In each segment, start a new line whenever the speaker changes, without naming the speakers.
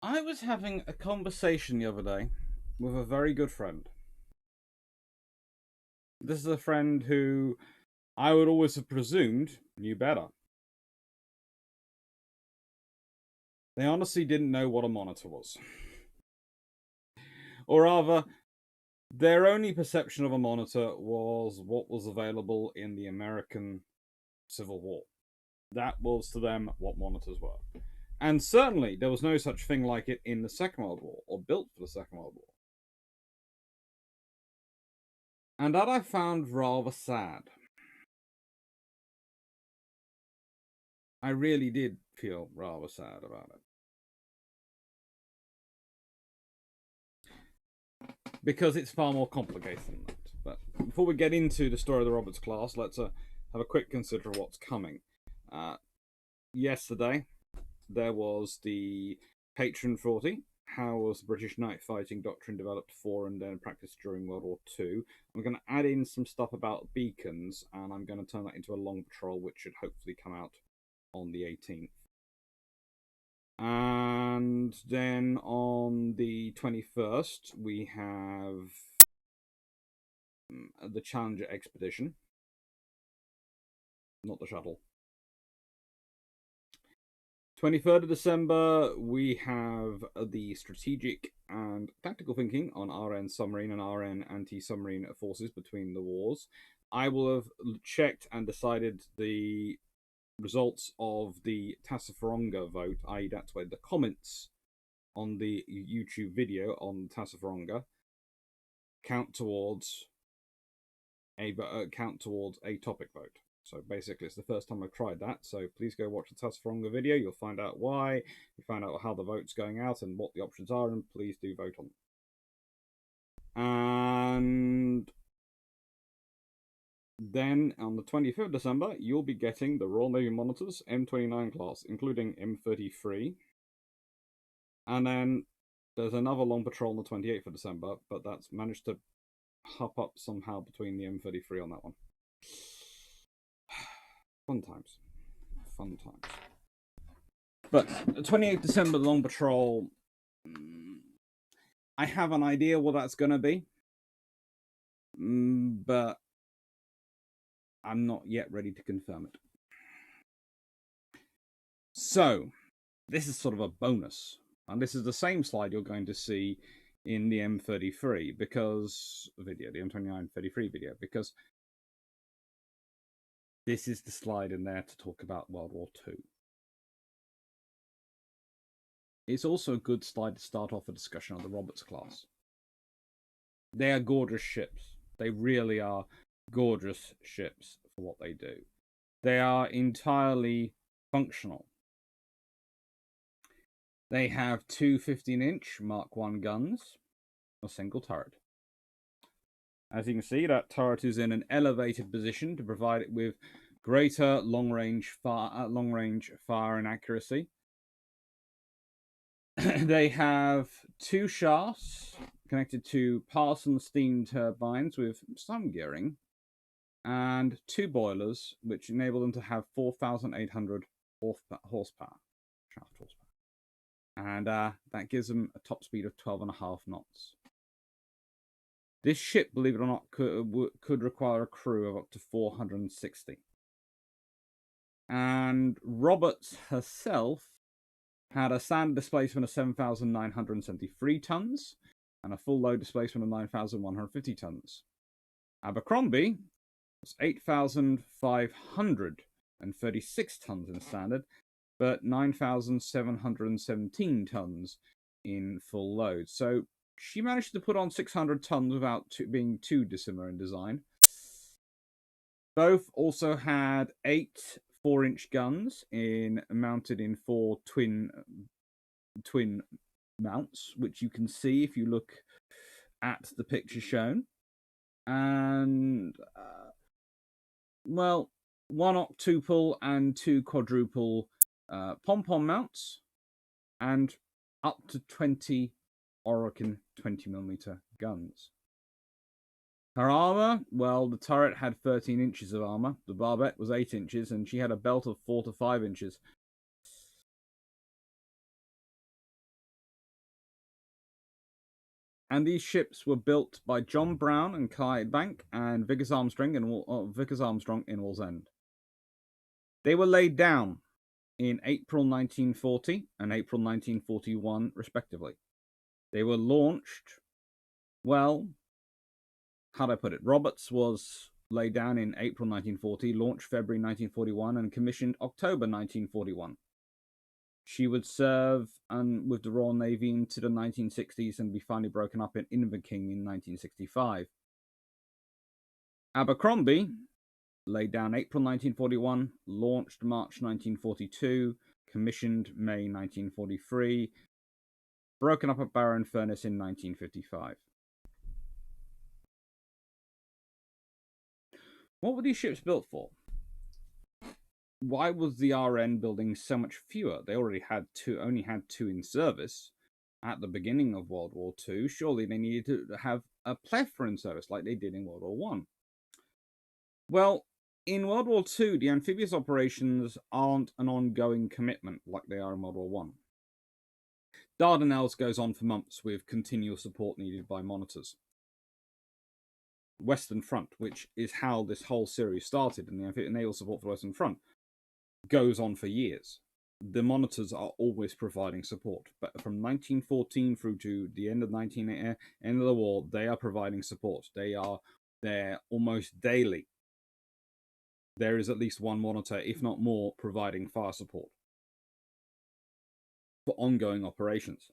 I was having a conversation the other day with a very good friend. This is a friend who I would always have presumed knew better. They honestly didn't know what a monitor was. Or rather, their only perception of a monitor was what was available in the American Civil War. That was to them what monitors were. And certainly there was no such thing like it in the Second World War, or built for the Second World War. And that I found rather sad. I really did feel rather sad about it. Because it's far more complicated than that. But before we get into the story of the Roberts class, let's have a quick consider of what's coming. Yesterday, there was the Patron 40. How was the British night fighting doctrine developed for and then practiced during World War II? I'm going to add in some stuff about beacons, and I'm going to turn that into a long patrol, which should hopefully come out on the 18th. And then on the 21st, we have the Challenger expedition. Not the shuttle. 23rd of December, we have the strategic and tactical thinking on RN submarine and RN anti-submarine forces between the wars. I will have checked and decided the results of the Tassafaronga vote, i.e. that's where the comments on the YouTube video on Tassafaronga count towards a topic vote. So basically, it's the first time I've tried that. So please go watch the Tassafaronga video. You'll find out why. You find out how the vote's going out and what the options are, and please do vote on them. And then on the 25th of December, you'll be getting the Royal Navy monitors M29 class, including M33. And then there's another long patrol on the 28th of December, but that's managed to hop up somehow between the M33 on that one. Fun times. Fun times. But the 28th December long patrol, I have an idea what that's going to be. But I'm not yet ready to confirm it. So, this is sort of a bonus. And this is the same slide you're going to see in the M33 because video, the M29-33 video, because this is the slide in there to talk about World War II. It's also a good slide to start off a discussion on the Roberts class. They are gorgeous ships. They really are gorgeous ships for what they do. They are entirely functional. They have two 15-inch Mark I guns, a single turret. As you can see, that turret is in an elevated position to provide it with greater long-range fire and accuracy. They have two shafts connected to Parson steam turbines with some gearing, and two boilers, which enable them to have 4,800 horsepower, shaft horsepower. And that gives them a top speed of 12.5 knots. This ship, believe it or not, could require a crew of up to 460. And Roberts herself had a standard displacement of 7,973 tons and a full load displacement of 9,150 tons. Abercrombie was 8,536 tons in standard, but 9,717 tons in full load. So she managed to put on 600 tons without being too dissimilar in design. Both also had 8 4-inch guns mounted in 4 twin mounts, which you can see if you look at the picture shown. And well, 1 octuple and 2 quadruple pom-pom mounts, and up to 20 Orokin 20mm guns. Her armor, well, the turret had 13 inches of armor, the barbette was 8 inches, and she had a belt of 4 to 5 inches. And these ships were built by John Brown and Clydebank and Vickers Armstrong in Wallsend. They were laid down in April 1940 and April 1941, respectively. They were launched, well, how do I put it? Roberts was laid down in April 1940, launched February 1941, and commissioned October 1941. She would serve with the Royal Navy into the 1960s and be finally broken up in Inverking in 1965. Abercrombie, laid down April 1941, launched March 1942, commissioned May 1943, broken up at Barrow and Furnace in 1955. What were these ships built for? Why was the RN building so much fewer? They only had two in service at the beginning of World War II. Surely they needed to have a plethora in service like they did in World War I. Well, in World War II, the amphibious operations aren't an ongoing commitment like they are in World War I. Dardanelles goes on for months with continual support needed by monitors. Western Front, which is how this whole series started, and the naval support for the Western Front, goes on for years. The monitors are always providing support, but from 1914 through to the end of the war, they are providing support. They are there almost daily. There is at least one monitor, if not more, providing fire support for ongoing operations.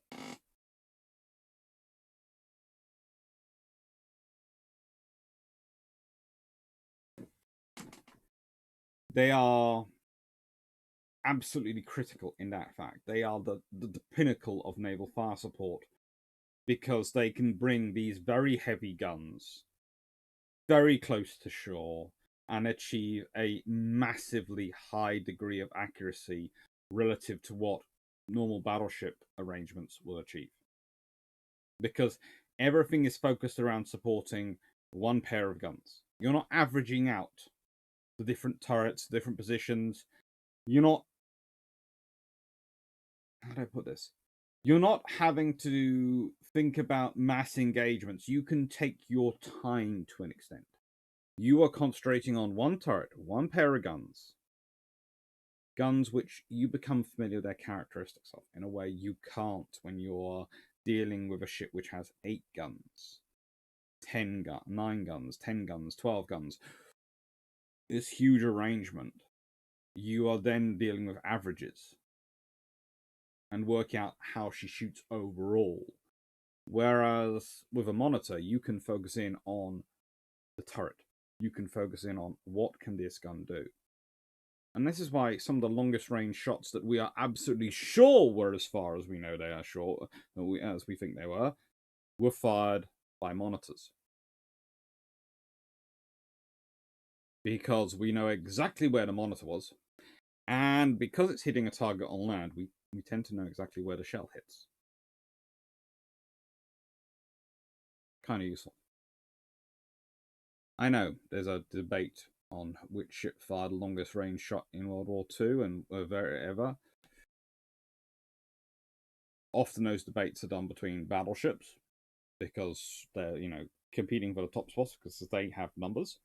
They are absolutely critical in that fact. They are the pinnacle of naval fire support because they can bring these very heavy guns very close to shore and achieve a massively high degree of accuracy relative to what normal battleship arrangements will achieve. Because everything is focused around supporting one pair of guns. You're not averaging out the different turrets, different positions. You're not, how do I put this? You're not having to think about mass engagements. You can take your time to an extent. You are concentrating on one turret, one pair of guns. Guns which you become familiar with their characteristics of in a way you can't when you're dealing with a ship which has 8 guns, 9 guns, 10 guns, 12 guns. This huge arrangement. You are then dealing with averages and work out how she shoots overall. Whereas with a monitor, you can focus in on the turret. You can focus in on what can this gun do. And this is why some of the longest range shots that we are absolutely sure were as far as we know they are short, as we think they were fired by monitors. Because we know exactly where the monitor was, and because it's hitting a target on land, we tend to know exactly where the shell hits. Kind of useful. I know there's a debate on which ship fired the longest range shot in World War II and ever. Often those debates are done between battleships because they're, competing for the top spots because they have numbers.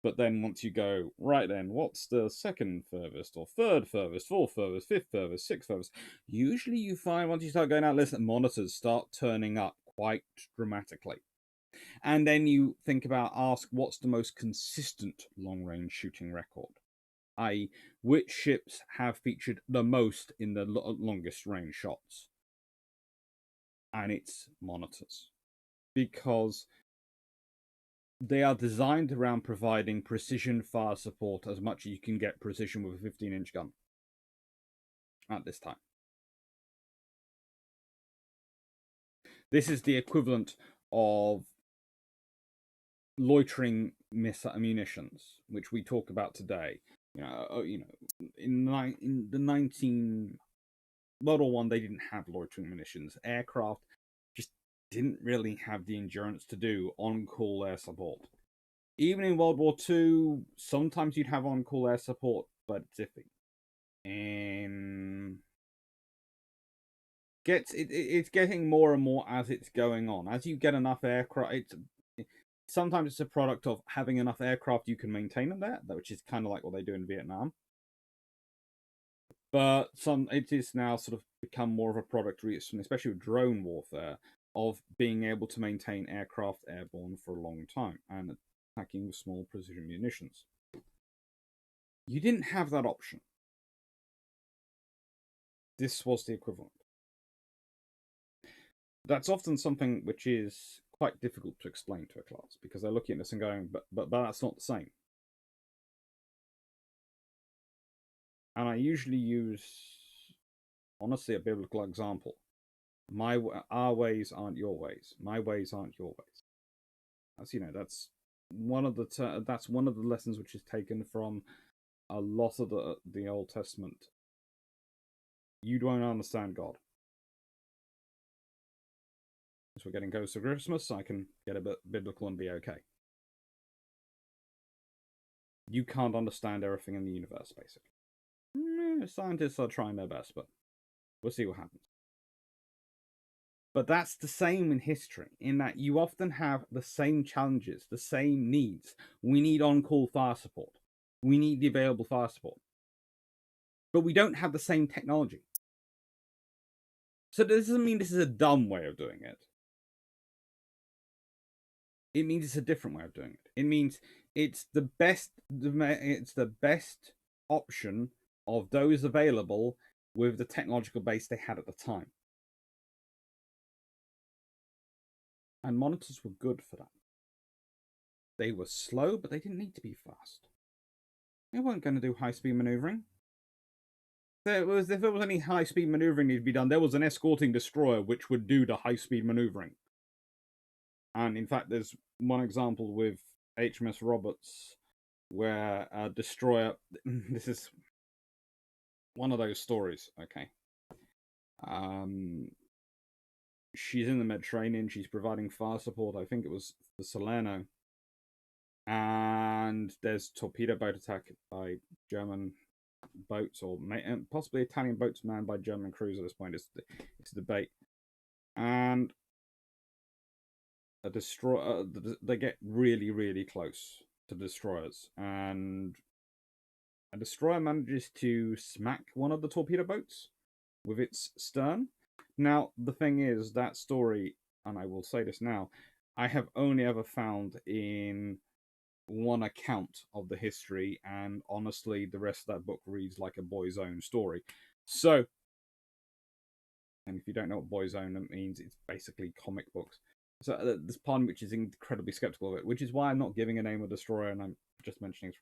But then once you go, right then, what's the second furthest or third furthest, fourth furthest, fifth furthest, sixth furthest? Usually you find once you start going out list, monitors start turning up quite dramatically. And then you ask what's the most consistent long-range shooting record? I.e., which ships have featured the most in the longest range shots? And it's monitors. Because they are designed around providing precision fire support as much as you can get precision with a 15-inch gun at this time. This is the equivalent of loitering munitions, which we talk about today. In the 19 World War I, they didn't have loitering munitions. Aircraft just didn't really have the endurance to do on-call air support. Even in World War II, sometimes you'd have on-call air support, but it's iffy. In it's getting more and more as it's going on. As you get enough aircraft, sometimes it's a product of having enough aircraft you can maintain them there, which is kind of like what they do in Vietnam. But it is now sort of become more of a product, especially with drone warfare, of being able to maintain aircraft airborne for a long time and attacking with small precision munitions. You didn't have that option. This was the equivalent. That's often something which is quite difficult to explain to a class, because they're looking at this and going, but that's not the same. And I usually use, honestly, a biblical example. Our ways aren't your ways. My ways aren't your ways. That's one of the lessons which is taken from a lot of the Old Testament. You don't understand God. As we're getting close to Christmas, I can get a bit biblical and be okay. You can't understand everything in the universe, basically. Scientists are trying their best, but we'll see what happens. But that's the same in history, in that you often have the same challenges, the same needs. We need on-call fire support. We need the available fire support. But we don't have the same technology. So this doesn't mean this is a dumb way of doing it. It means it's a different way of doing it. It means it's the best option of those available with the technological base they had at the time. And monitors were good for that. They were slow, but they didn't need to be fast. They weren't going to do high-speed maneuvering. If there was any high-speed maneuvering needed to be done, there was an escorting destroyer which would do the high-speed maneuvering. And in fact, there's one example with HMS Roberts where a destroyer... This is one of those stories, okay. She's in the Mediterranean. She's providing fire support. I think it was the Salerno. And there's torpedo boat attack by German boats, or possibly Italian boats manned by German crews at this point. It's a debate. And a destroyer, they get really, really close to destroyers. And a destroyer manages to smack one of the torpedo boats with its stern. Now, the thing is, that story, and I will say this now, I have only ever found in one account of the history, and honestly, the rest of that book reads like a boy's own story. So, and if you don't know what boy's own means, it's basically comic books. So, there's part of which is incredibly skeptical of it, which is why I'm not giving a name of destroyer, and I'm just mentioning it.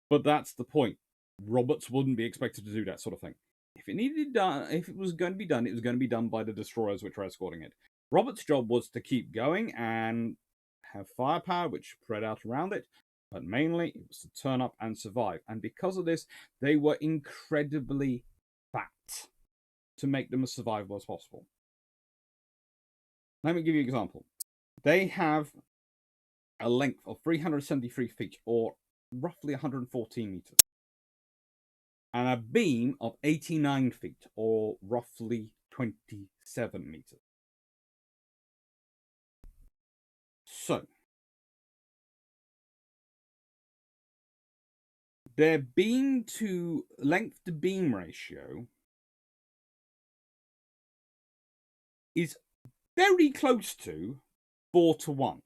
But that's the point. Roberts wouldn't be expected to do that sort of thing. If it was going to be done, it was going to be done by the destroyers which were escorting it. Roberts' job was to keep going and have firepower which spread out around it, but mainly it was to turn up and survive. And because of this, they were incredibly fat to make them as survivable as possible. Let me give you an example. They have a length of 373 feet, or roughly 114 meters. And a beam of 89 feet, or roughly 27 meters. So, their beam to length to beam ratio is very close to 4:1.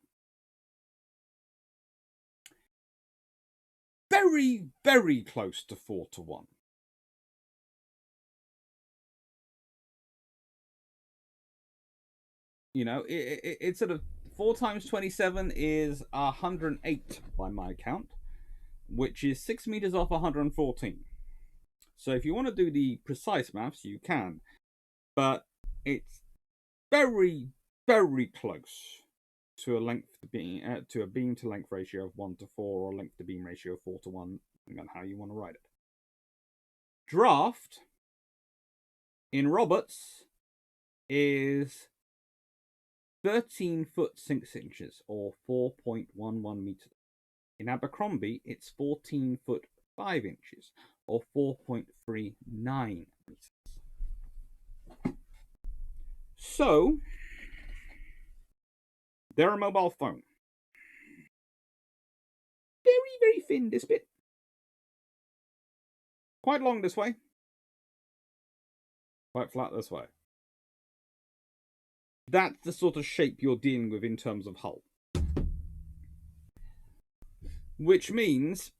Very, very close to 4:1. You know, it's sort of 4 times 27 is 108 by my count, which is 6 meters off 114. So if you want to do the precise maths, you can, but it's very, very close to a beam to length ratio of 1:4, or length to beam ratio of 4:1, depending on how you want to write it. Draft in Roberts is 13 foot 6 inches, or 4.11 meters. In Abercrombie, it's 14 foot 5 inches, or 4.39 meters. So, they're a mobile phone. Very, very thin, this bit. Quite long this way. Quite flat this way. That's the sort of shape you're dealing with in terms of hull. Which means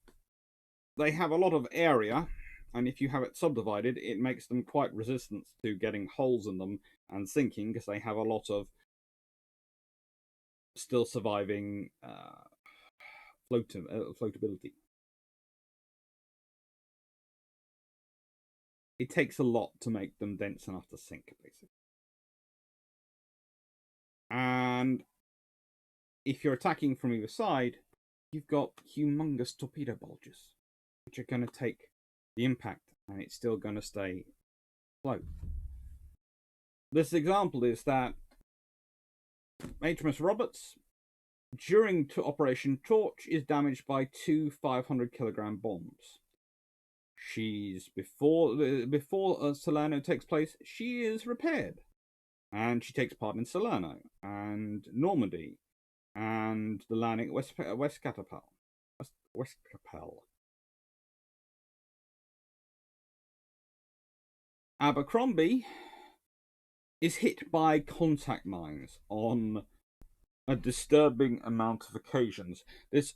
they have a lot of area, and if you have it subdivided, it makes them quite resistant to getting holes in them and sinking, because they have a lot of still surviving floatability. It takes a lot to make them dense enough to sink, basically. And if you're attacking from either side, you've got humongous torpedo bulges, which are going to take the impact, and it's still going to stay afloat. This example is that HMS Roberts, during Operation Torch, is damaged by 2 500-kilogram bombs. She's before Salerno takes place, she is repaired, and she takes part in Salerno and Normandy and the landing at West Capel. Abercrombie is hit by contact mines on a disturbing amount of occasions. There's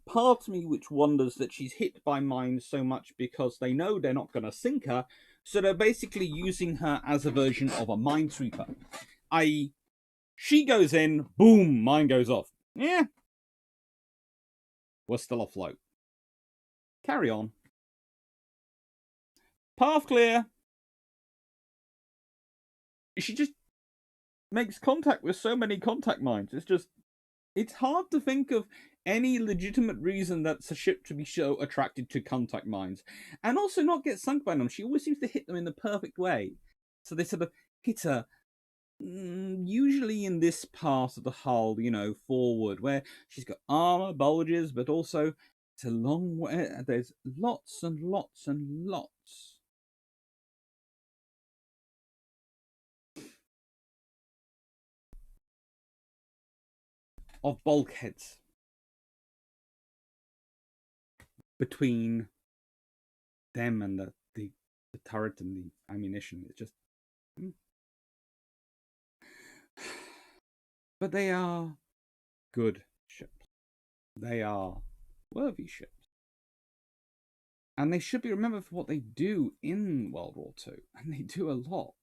part of me which wonders that she's hit by mines so much because they know they're not going to sink her, so they're basically using her as a version of a minesweeper. I.e., she goes in, boom, mine goes off. Yeah, we're still afloat. Carry on. Path clear. She just makes contact with so many contact mines. It's hard to think of any legitimate reason that's a ship to be so attracted to contact mines, and also not get sunk by them. She always seems to hit them in the perfect way, so they sort of hit her usually in this part of the hull, forward, where she's got armor bulges, but also it's a long way. There's lots and lots and lots of bulkheads between them and the turret and the ammunition. It's just... But they are good ships. They are worthy ships. And they should be remembered for what they do in World War II. And they do a lot.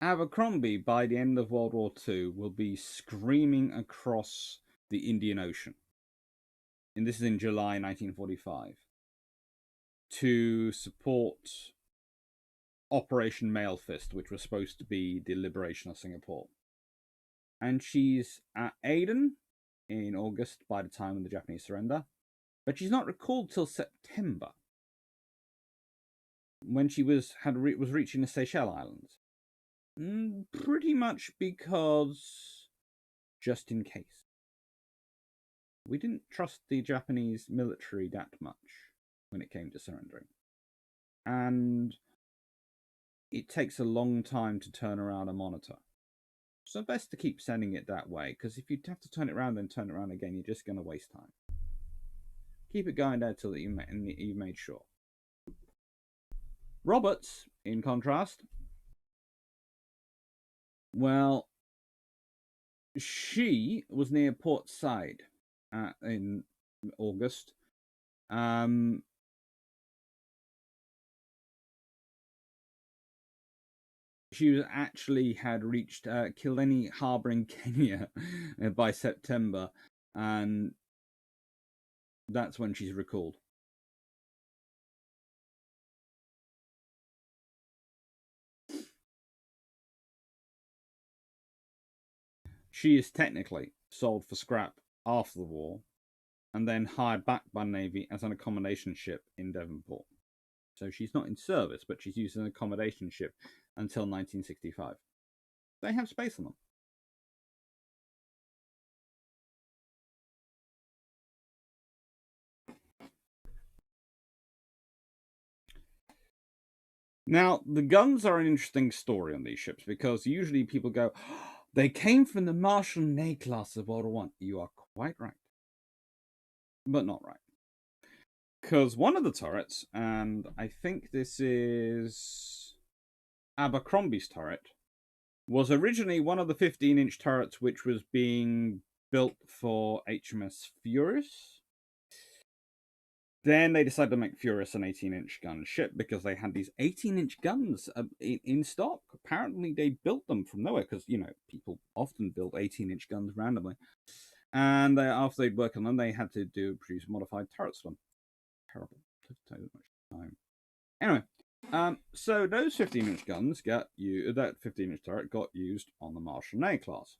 Abercrombie, by the end of World War II, will be screaming across the Indian Ocean. And this is in July 1945. To support Operation Mail Fist, which was supposed to be the liberation of Singapore. And she's at Aden in August by the time of the Japanese surrender. But she's not recalled till September, when she was reaching the Seychelles Islands. Pretty much because, just in case. We didn't trust the Japanese military that much when it came to surrendering. And it takes a long time to turn around a monitor. So best to keep sending it that way, because if you have to turn it around then turn it around again, you're just going to waste time. Keep it going there till you made sure. Roberts, in contrast, well, she was near Port Said in August. She had reached Killarney Harbour in Kenya by September, and that's when she's recalled. She is technically sold for scrap after the war, and then hired back by the Navy as an accommodation ship in Devonport. So she's not in service, but she's used as an accommodation ship until 1965. They have space on them. Now, the guns are an interesting story on these ships because usually people go, oh, they came from the Marshal Ney class of World War One. You are quite right, but not right. Because one of the turrets, and I think this is Abercrombie's turret, was originally one of the 15-inch turrets which was being built for HMS Furious. Then they decided to make Furious an 18-inch gun ship because they had these 18-inch guns in stock. Apparently, they built them from nowhere because, people often build 18-inch guns randomly. And after they'd worked on them, they had to produce modified turrets for them. Terrible. Took so much time. Anyway, so those 15-inch guns that 15-inch turret got used on the Marshal Ney class.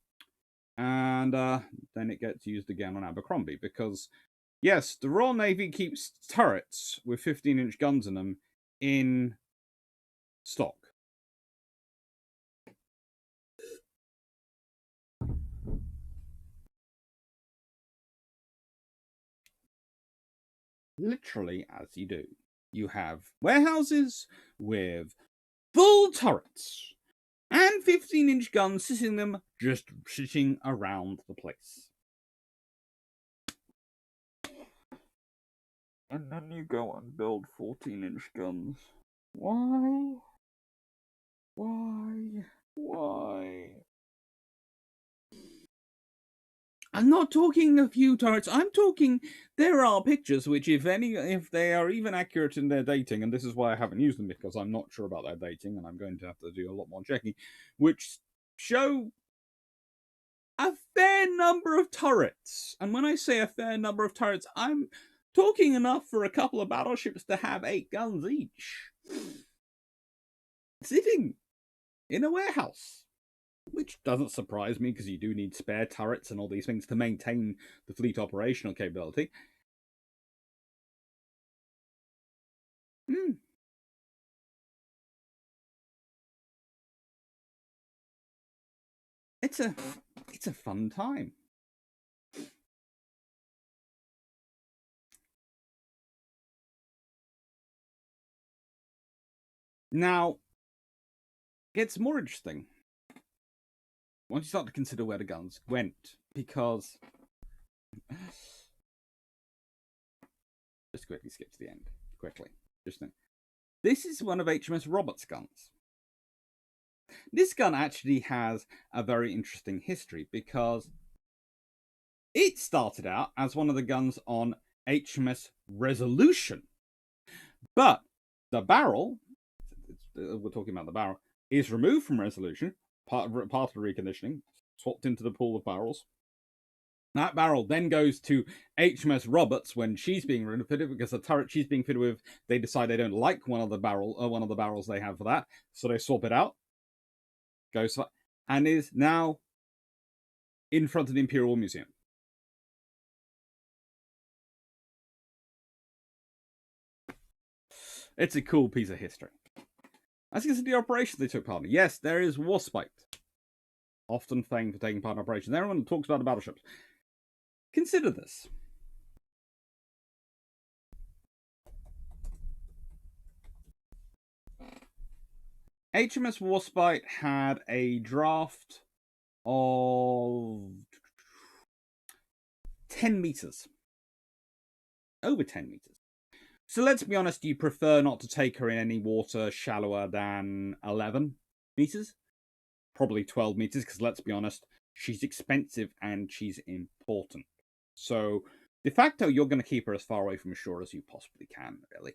And then it gets used again on Abercrombie because, yes, the Royal Navy keeps turrets with 15-inch guns in them in stock. Literally, as you do. You have warehouses with full turrets and 15-inch guns sitting them just sitting around the place. And then you go and build 14-inch guns. Why? I'm not talking a few turrets. I'm talking there are pictures which, if they are even accurate in their dating, and this is why I haven't used them because I'm not sure about their dating, and I'm going to have to do a lot more checking, which show a fair number of turrets. And when I say a fair number of turrets, I'm talking enough for a couple of battleships to have 8 guns each, sitting in a warehouse. Which doesn't surprise me because you do need spare turrets and all these things to maintain the fleet operational capability. It's a fun time. Now, it gets more interesting once you start to consider where the guns went, because just quickly skip to the end. Quickly. This is one of HMS Roberts' guns. This gun actually has a very interesting history because it started out as one of the guns on HMS Resolution. But the barrel, we're talking about the barrel, is removed from Resolution, part of the reconditioning, swapped into the pool of barrels. That barrel then goes to HMS Roberts when she's being refitted because the turret she's being fitted with, they decide they don't like one of the barrels they have for that, so they swap it out. Goes for, and is now in front of the Imperial Museum. It's a cool piece of history. As you can see, the operations they took part in. Yes, there is Warspite, often famed for taking part in operations. Everyone talks about the battleships. Consider this. HMS Warspite had a draft of 10 meters. Over 10 meters. So let's be honest, you prefer not to take her in any water shallower than 11 meters? Probably 12 meters, because let's be honest, she's expensive and she's important. So, de facto, you're going to keep her as far away from shore as you possibly can, really.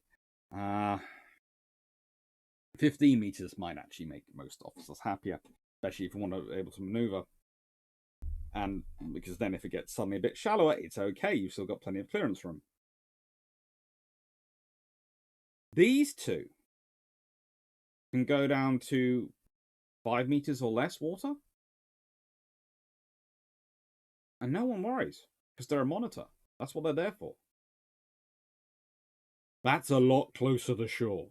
15 meters might actually make most officers happier, especially if you want to be able to maneuver. And because then if it gets suddenly a bit shallower, it's okay. You've still got plenty of clearance room. These two can go down to 5 meters or less water. And no one worries, because they're a monitor. That's what they're there for. That's a lot closer to shore.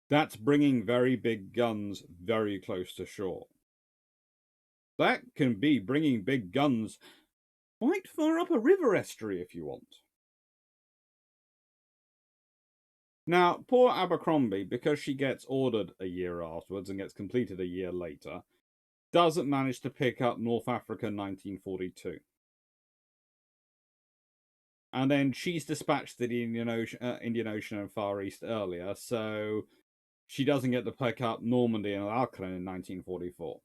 That's bringing very big guns very close to shore. That can be bringing big guns quite far up a river estuary if you want. Now, poor Abercrombie, because she gets ordered a year afterwards and gets completed a year later, doesn't manage to pick up North Africa 1942. And then she's dispatched to the Indian Ocean and Far East earlier, so she doesn't get to pick up Normandy and Alcalin in 1944.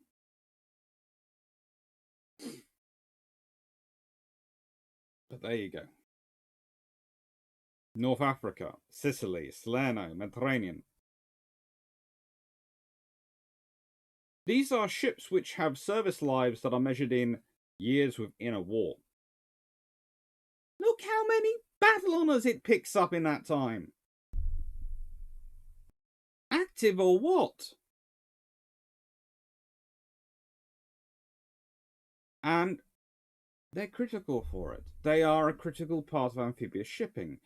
But there you go. North Africa, Sicily, Salerno, Mediterranean. These are ships which have service lives that are measured in years within a war. Look how many battle honours it picks up in that time. Active or what? And they're critical for it. They are a critical part of amphibious shipping.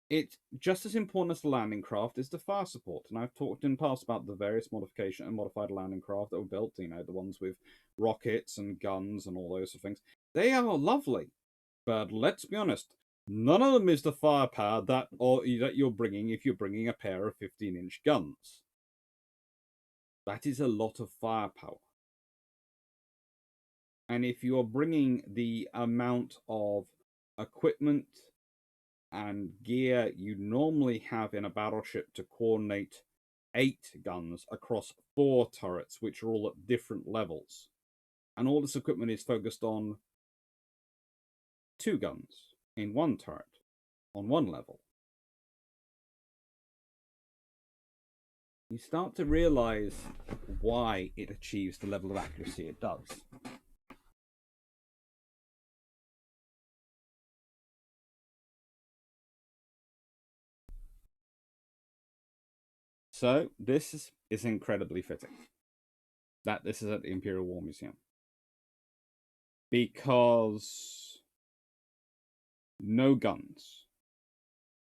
It's just as important as the landing craft is the fire support. And I've talked in the past about the various modification and modified landing craft that were built, the ones with rockets and guns and all those sort of things. They are lovely. But let's be honest, none of them is the firepower that you're bringing if you're bringing a pair of 15-inch guns. That is a lot of firepower. And if you're bringing the amount of equipment and gear you normally have in a battleship to coordinate 8 guns across 4 turrets, which are all at different levels, and all this equipment is focused on 2 guns in 1 turret on 1 level, you start to realize why it achieves the level of accuracy it does. So this is incredibly fitting that this is at the Imperial War Museum, because no guns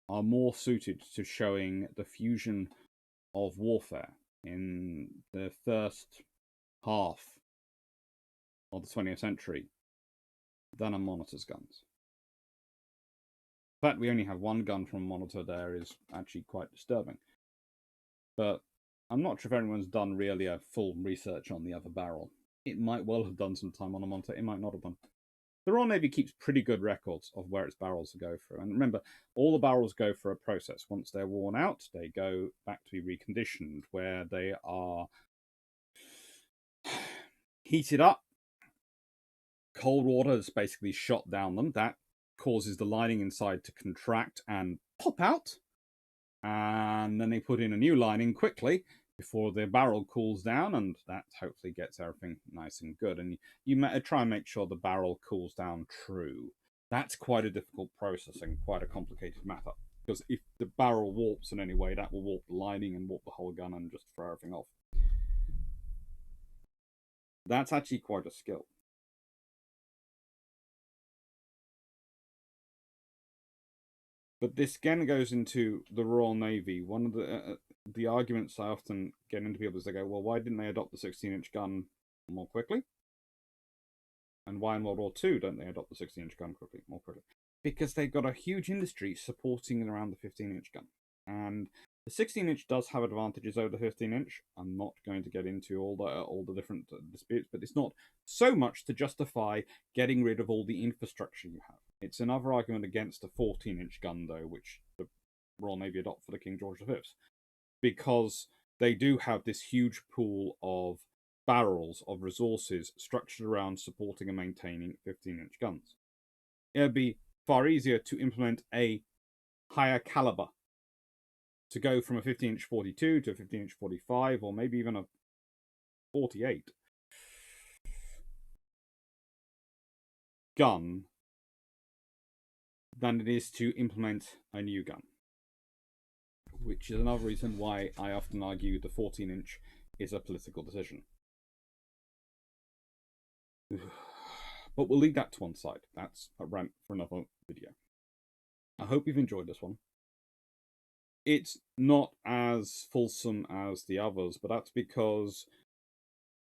are more suited to showing the fusion of warfare in the first half of the 20th century than a Monitor's guns. The fact we only have 1 gun from a Monitor there is actually quite disturbing. But I'm not sure if anyone's done really a full research on the other barrel. It might well have done some time on a Monitor, it might not have done. The Royal Navy keeps pretty good records of where its barrels go through. And remember, all the barrels go through a process. Once they're worn out, they go back to be reconditioned, where they are heated up. Cold water is basically shot down them. That causes the lining inside to contract and pop out. And then they put in a new lining quickly before the barrel cools down, and that hopefully gets everything nice and good. And you try and make sure the barrel cools down true. That's quite a difficult process and quite a complicated matter, because if the barrel warps in any way, that will warp the lining and warp the whole gun and just throw everything off. That's actually quite a skill. But this again goes into the Royal Navy. One of the arguments I often get into people is they go, well, why didn't they adopt the 16-inch gun more quickly? And why in World War II don't they adopt the 16-inch gun more quickly? Because they've got a huge industry supporting and around the 15-inch gun. And the 16-inch does have advantages over the 15-inch. I'm not going to get into all the different disputes, but it's not so much to justify getting rid of all the infrastructure you have. It's another argument against a 14-inch gun, though, which the Royal Navy adopt for the King George V, because they do have this huge pool of barrels of resources structured around supporting and maintaining 15-inch guns. It would be far easier to implement a higher caliber, to go from a 15-inch 42 to a 15-inch 45, or maybe even a 48 gun, than it is to implement a new gun. Which is another reason why I often argue the 14-inch is a political decision. But we'll leave that to one side. That's a rant for another video. I hope you've enjoyed this one. It's not as fulsome as the others, but that's because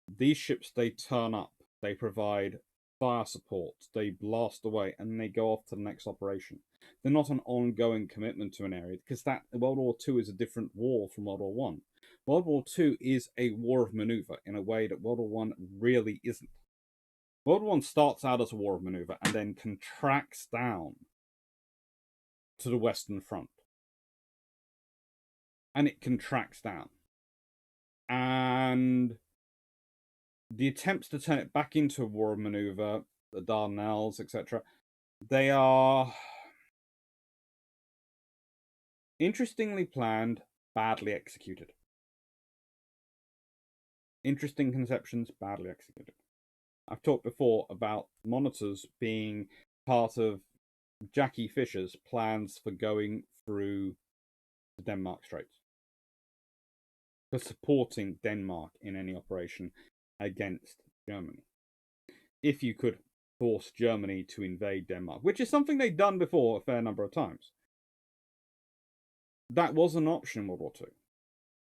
these ships, they turn up. They provide fire support, they blast away, and they go off to the next operation. They're not an ongoing commitment to an area, because that World War II is a different war from World War One. World War II is a war of maneuver in a way that World War One really isn't. World War One starts out as a war of maneuver and then contracts down to the Western Front. And it contracts down. And the attempts to turn it back into a war of maneuver, the Dardanelles, etc., they are interestingly planned, badly executed. Interesting conceptions, badly executed. I've talked before about monitors being part of Jackie Fisher's plans for going through the Denmark Straits, for supporting Denmark in any operation against Germany. If you could force Germany to invade Denmark, which is something they'd done before a fair number of times, that was an option in World War II.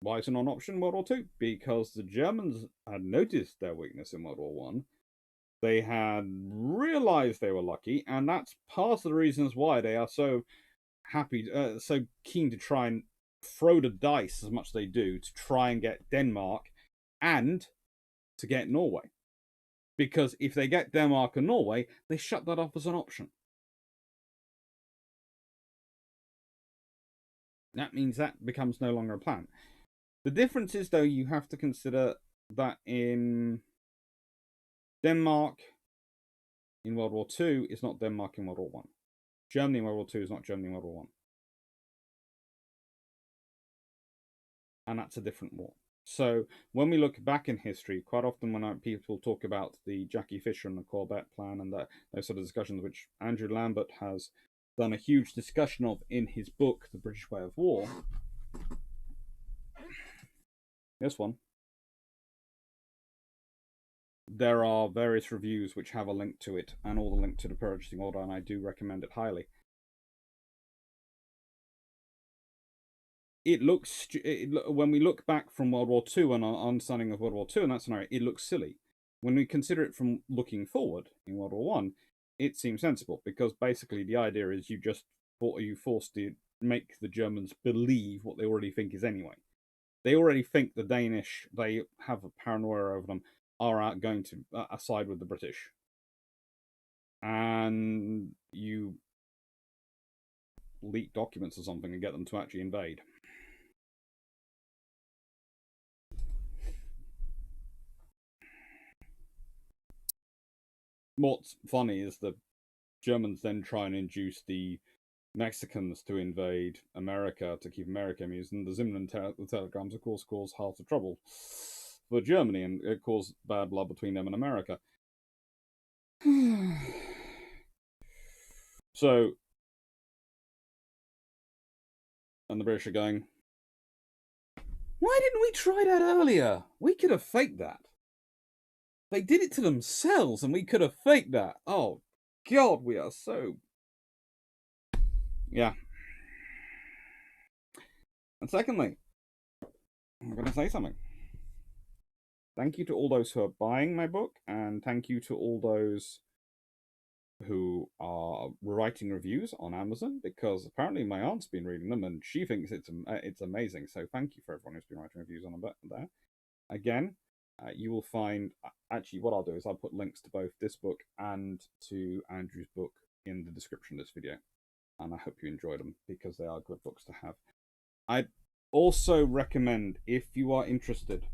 Why is it not an option in World War II? Because the Germans had noticed their weakness in World War One. They had realized they were lucky, and that's part of the reasons why they are so happy, so keen to try and throw the dice as much as they do to try and get Denmark and to get Norway. Because if they get Denmark and Norway, they shut that off as an option. That means that becomes no longer a plan. The difference is, though, you have to consider that in Denmark in World War II is not Denmark in World War One. Germany in World War II is not Germany in World War One. And that's a different war. So when we look back in history, quite often when people talk about the Jackie Fisher and the Corbett plan and those sort of discussions, which Andrew Lambert has done a huge discussion of in his book, The British Way of War, this one, there are various reviews which have a link to it and all the link to the purchasing order, and I do recommend it highly. It looks, when we look back from World War II and our understanding of World War II in that scenario, it looks silly. When we consider it from looking forward in World War One, it seems sensible, because basically the idea is you forced to make the Germans believe what they already think is anyway. They already think the Danish, they have a paranoia over them, are going to side with the British. And you leak documents or something and get them to actually invade. What's funny is the Germans then try and induce the Mexicans to invade America to keep America amused, and the Zimmerman telegrams, of course, cause half the trouble for Germany, and it caused bad blood between them and America. So, and the British are going, why didn't we try that earlier? We could have faked that. They did it to themselves, and we could have faked that. Oh, God, we are so... Yeah. And secondly, I'm going to say something. Thank you to all those who are buying my book, and thank you to all those who are writing reviews on Amazon, because apparently my aunt's been reading them and she thinks it's amazing. So thank you for everyone who's been writing reviews on them there. Again, you will find, actually what I'll do is I'll put links to both this book and to Andrew's book in the description of this video, and I hope you enjoy them, because they are good books to have. I'd also recommend, if you are interested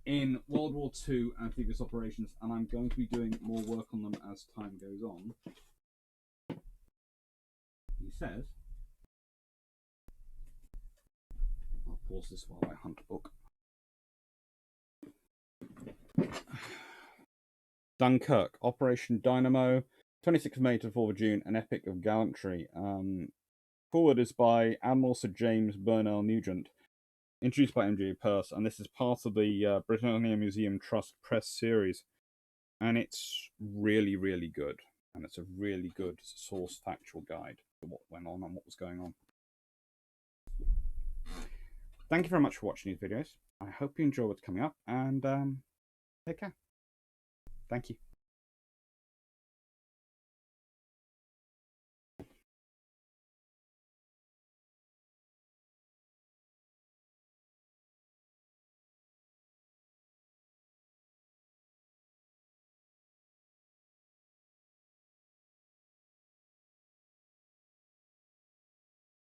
in World War II amphibious operations, and I'm going to be doing more work on them as time goes on, he says, I'll pause this while I hunt a book. Dunkirk, Operation Dynamo, 26th of May to 4th of June, an epic of gallantry. Forward is by Admiral Sir James Burnell Nugent, introduced by M.J. Peirce, and this is part of the Britannia Museum Trust press series, and it's really, really good, and it's a really good source factual guide to what went on and what was going on. Thank you very much for watching these videos. I hope you enjoy what's coming up, and take care.
Thank you.